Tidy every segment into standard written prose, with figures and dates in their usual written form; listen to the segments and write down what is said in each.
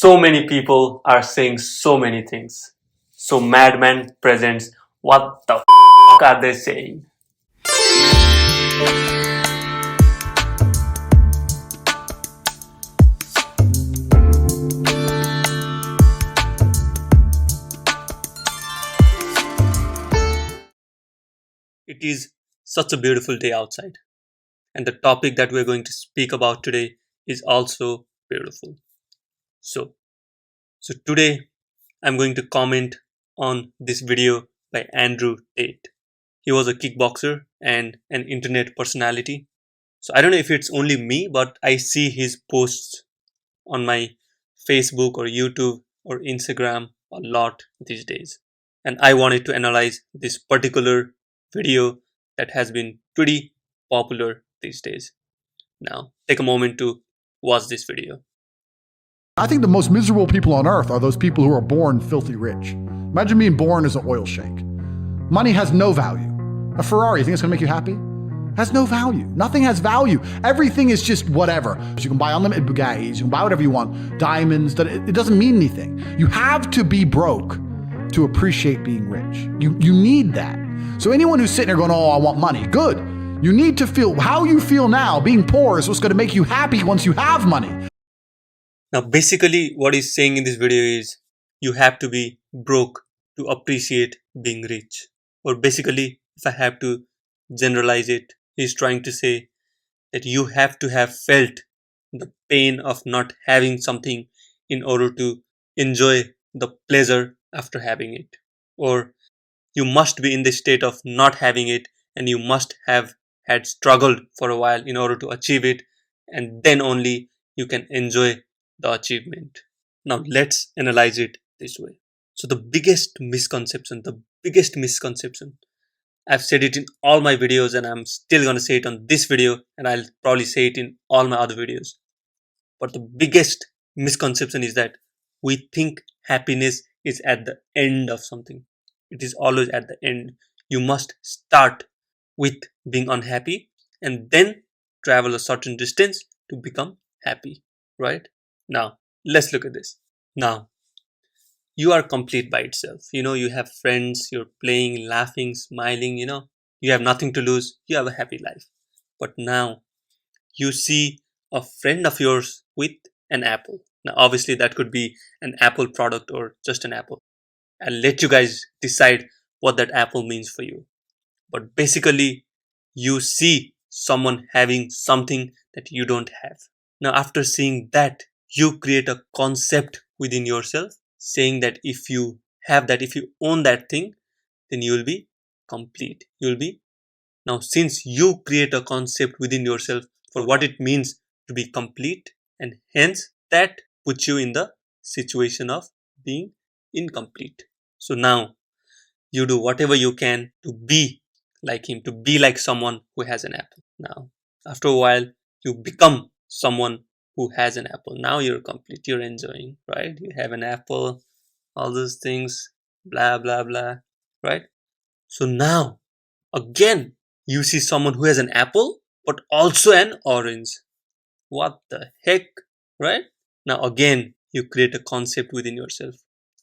So many people are saying so many things. So MadMan presents What the are they saying? It is such a beautiful day outside, and the topic that we're going to speak about today is also beautiful. So, so today I'm going to comment on this video by Andrew Tate. He was a kickboxer and an internet personality. So I don't know if it's only me, but I see his posts on my Facebook or YouTube or Instagram a lot these days. And I wanted to analyze this particular video that has been pretty popular these days. Now, take a moment to watch this video. I think the most miserable people on earth are those people who are born filthy rich. Imagine being born as an oil sheik. Money has no value. A Ferrari, you think it's gonna make you happy? Has no value. Nothing has value. Everything is just whatever. You can buy unlimited Bugattis, you can buy whatever you want, diamonds, it doesn't mean anything. You have to be broke to appreciate being rich. You need that. So anyone who's sitting there going, oh, I want money, good. You need to feel how you feel now. Being poor is what's gonna make you happy once you have money. Now, basically, what he's saying in this video is you have to be broke to appreciate being rich. Or basically, if I have to generalize it, he's trying to say that you have to have felt the pain of not having something in order to enjoy the pleasure after having it. Or you must be in the state of not having it, and you must have had struggled for a while in order to achieve it, and then only you can enjoy the achievement. Now let's analyze it this way. So the biggest misconception, I've said it in all my videos and I'm still gonna say it on this video, and I'll probably say it in all my other videos. But the biggest misconception is that we think happiness is at the end of something. It is always at the end. You must start with being unhappy and then travel a certain distance to become happy, right? Now, let's look at this. Now, you are complete by itself. You have friends, you're playing, laughing, smiling, you have nothing to lose, you have a happy life. But now, you see a friend of yours with an apple. Now, obviously, that could be an Apple product or just an apple. I'll let you guys decide what that apple means for you. But basically, you see someone having something that you don't have. Now, after seeing that, you create a concept within yourself saying that if you have that, if you own that thing, then you will be complete. Now, since you create a concept within yourself for what it means to be complete, and hence that puts you in the situation of being incomplete. So now you do whatever you can to be like him, to be like someone who has an apple. Now, after a while, you become someone who has an apple. Now you're complete, you're enjoying, right? You have an apple, all those things, blah, blah, blah, right? So now, again, you see someone who has an apple, but also an orange. What the heck, right? Now, again, you create a concept within yourself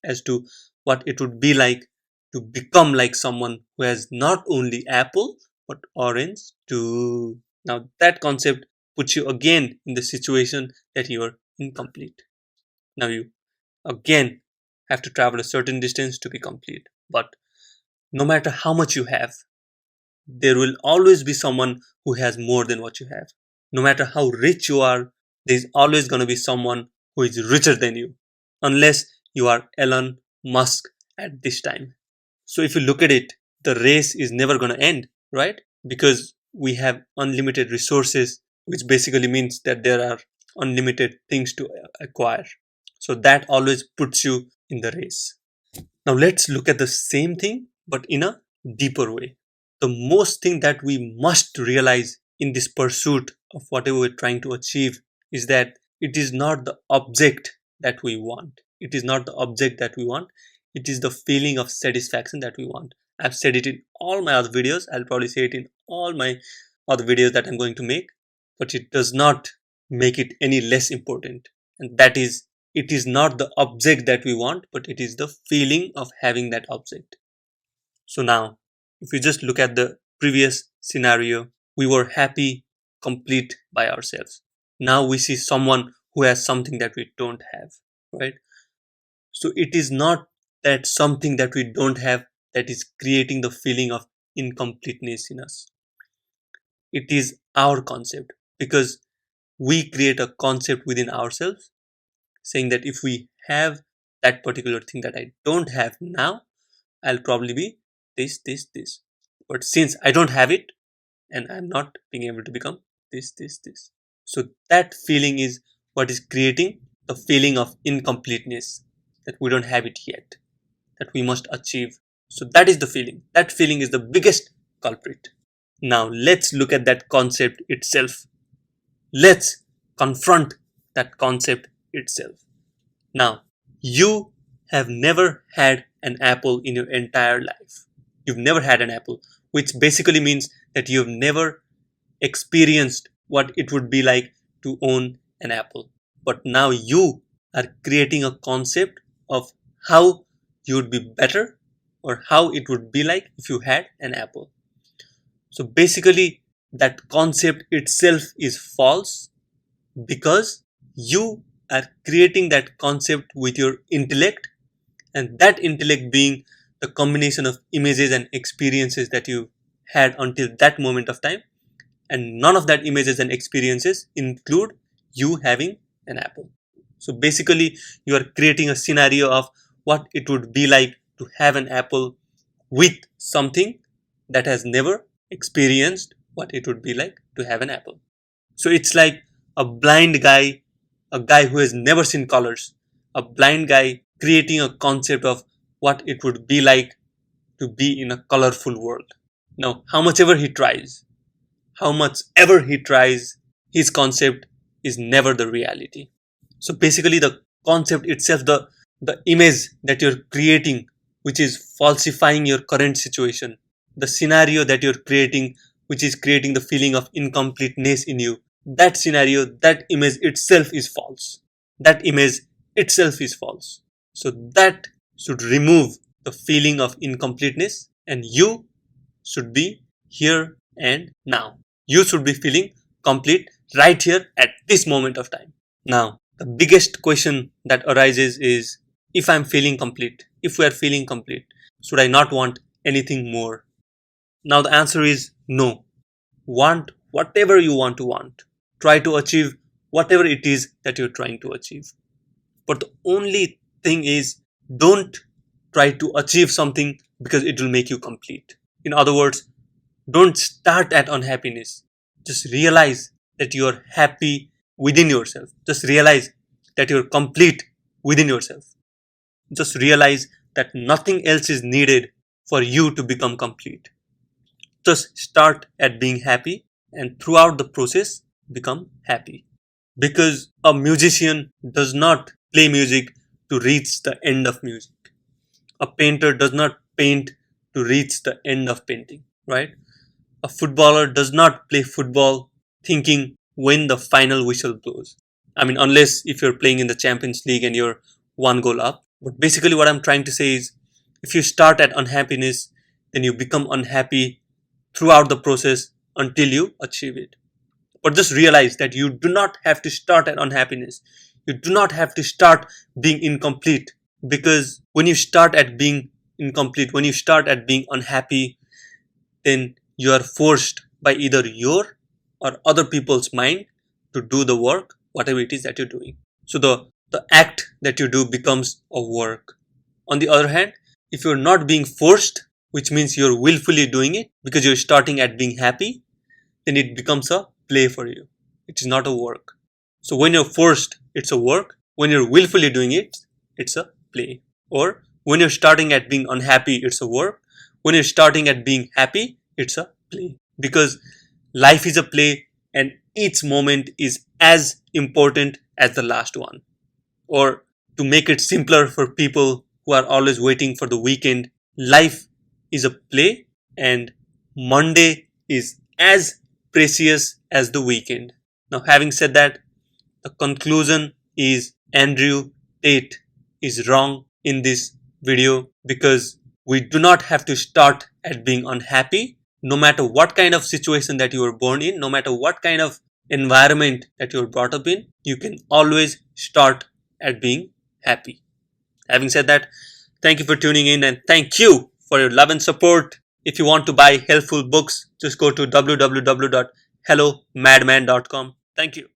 as to what it would be like to become like someone who has not only apple, but orange too. Now, that concept puts you again in the situation that you are incomplete. Now you again have to travel a certain distance to be complete. But no matter how much you have, there will always be someone who has more than what you have. No matter how rich you are, there's always going to be someone who is richer than you, unless you are Elon Musk at this time. So if you look at it, the race is never going to end, right? Because we have unlimited resources, which basically means that there are unlimited things to acquire. So that always puts you in the race. Now let's look at the same thing, but in a deeper way. The most thing that we must realize in this pursuit of whatever we're trying to achieve is that it is not the object that we want. It is not the object that we want. It is the feeling of satisfaction that we want. I've said it in all my other videos. I'll probably say it in all my other videos that I'm going to make. But it does not make it any less important. And that is it is not the object that we want, but it is the feeling of having that object. So now, if you just look at the previous scenario, we were happy, complete by ourselves. Now we see someone who has something that we don't have, right? So it is not that something that we don't have that is creating the feeling of incompleteness in us. It is our concept, because we create a concept within ourselves saying that if we have that particular thing that I don't have now, I'll probably be this, this, this. But since I don't have it, and I'm not being able to become this, this, this. So that feeling is what is creating the feeling of incompleteness, that we don't have it yet, that we must achieve. So that is the feeling. That feeling is the biggest culprit. Now let's look at that concept itself. Let's confront that concept itself. Now, you have never had an apple in your entire life. You've never had an apple, which basically means that you've never experienced what it would be like to own an apple. But now you are creating a concept of how you would be better, or how it would be like if you had an apple. So basically, that concept itself is false, because you are creating that concept with your intellect, and that intellect being the combination of images and experiences that you had until that moment of time, and none of that images and experiences include you having an apple. So basically, you are creating a scenario of what it would be like to have an apple with something that has never experienced what it would be like to have an apple. So it's like a blind guy, a guy who has never seen colors, a blind guy creating a concept of what it would be like to be in a colorful world. Now, how much ever he tries, his concept is never the reality. So basically, the concept itself, the image that you're creating, which is falsifying your current situation, the scenario that you're creating, which is creating the feeling of incompleteness in you, that scenario, that image itself is false. That image itself is false. So that should remove the feeling of incompleteness, and you should be here and now. You should be feeling complete right here at this moment of time. Now, the biggest question that arises is, if I'm feeling complete, if we are feeling complete, should I not want anything more? Now the answer is no. Want whatever you want to want. Try to achieve whatever it is that you're trying to achieve. But the only thing is, don't try to achieve something because it will make you complete. In other words, don't start at unhappiness. Just realize that you're happy within yourself. Just realize that you're complete within yourself. Just realize that nothing else is needed for you to become complete. Just start at being happy, and throughout the process, become happy. Because a musician does not play music to reach the end of music. A painter does not paint to reach the end of painting, right? A footballer does not play football thinking when the final whistle blows. I mean, unless if you're playing in the Champions League and you're one goal up. But basically, what I'm trying to say is, if you start at unhappiness, then you become unhappy throughout the process until you achieve it. But just realize that you do not have to start at unhappiness. You do not have to start being incomplete, because when you start at being incomplete, when you start at being unhappy, then you are forced by either your or other people's mind to do the work, whatever it is that you're doing. So the act that you do becomes a work. On the other hand, if you're not being forced, which means you're willfully doing it because you're starting at being happy, then it becomes a play for you. It is not a work. So when you're forced, it's a work. When you're willfully doing it, it's a play. Or when you're starting at being unhappy, it's a work. When you're starting at being happy, it's a play. Because life is a play, and each moment is as important as the last one. Or to make it simpler for people who are always waiting for the weekend, life is a play, and Monday is as precious as the weekend. Now, having said that, the conclusion is, Andrew, Tate is wrong in this video, because we do not have to start at being unhappy. No matter what kind of situation that you were born in, no matter what kind of environment that you were brought up in, you can always start at being happy. Having said that, thank you for tuning in, and thank you for your love and support. If you want to buy helpful books, just go to www.hellomadman.com. Thank you.